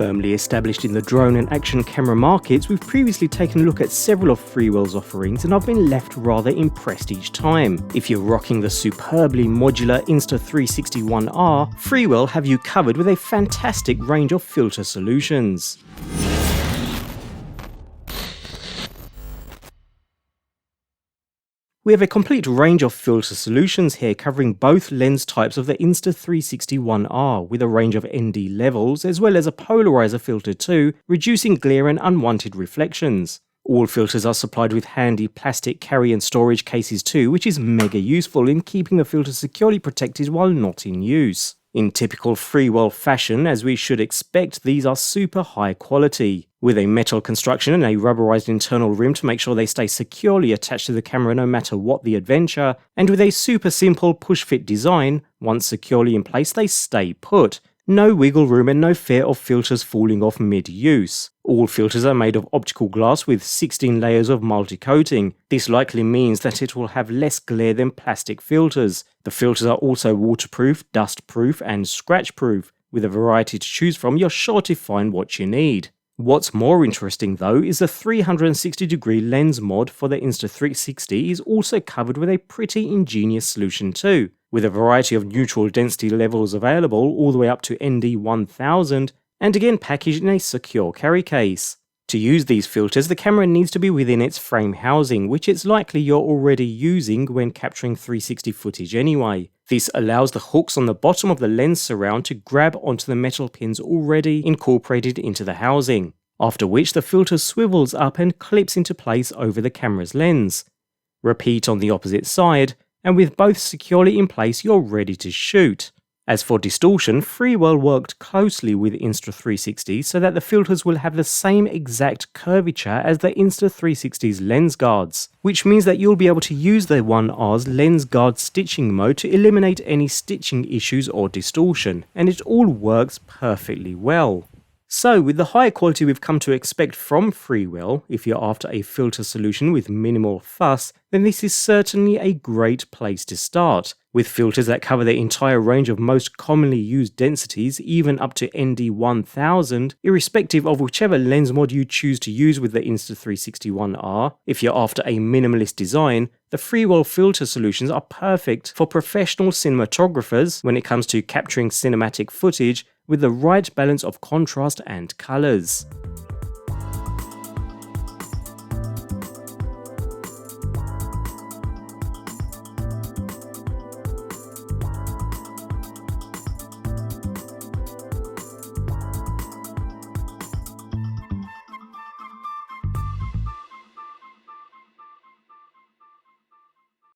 Firmly established in the drone and action camera markets, we've previously taken a look at several of Freewell's offerings and I've been left rather impressed each time. If you're rocking the superbly modular Insta360 One R, Freewell have you covered with a fantastic range of filter solutions. We have a complete range of filter solutions here covering both lens types of the Insta360 One R with a range of ND levels as well as a polarizer filter too, reducing glare and unwanted reflections. All filters are supplied with handy plastic carry and storage cases too, which is mega useful in keeping the filter securely protected while not in use. In typical Freewell fashion, as we should expect, these are super high quality, with a metal construction and a rubberized internal rim to make sure they stay securely attached to the camera no matter what the adventure, and with a super simple push-fit design. Once securely in place, they stay put. No wiggle room and no fear of filters falling off mid-use. All filters are made of optical glass with 16 layers of multi-coating. This likely means that it will have less glare than plastic filters. The filters are also waterproof, dustproof and scratch-proof. With a variety to choose from, you're sure to find what you need. What's more interesting though is the 360-degree lens mod for the Insta360 is also covered with a pretty ingenious solution too, with a variety of neutral density levels available all the way up to ND 1000 and again packaged in a secure carry case. To use these filters, the camera needs to be within its frame housing, which it's likely you're already using when capturing 360 footage anyway. This allows the hooks on the bottom of the lens surround to grab onto the metal pins already incorporated into the housing, after which the filter swivels up and clips into place over the camera's lens. Repeat on the opposite side, and with both securely in place, you're ready to shoot. As for distortion, Freewell worked closely with Insta360 so that the filters will have the same exact curvature as the Insta360's lens guards, which means that you'll be able to use the One R's lens guard stitching mode to eliminate any stitching issues or distortion, and it all works perfectly well. So, with the high quality we've come to expect from Freewell, if you're after a filter solution with minimal fuss, then this is certainly a great place to start. With filters that cover the entire range of most commonly used densities, even up to ND 1000, irrespective of whichever lens mod you choose to use with the Insta360 One R, if you're after a minimalist design, the Freewell filter solutions are perfect for professional cinematographers when it comes to capturing cinematic footage with the right balance of contrast and colors.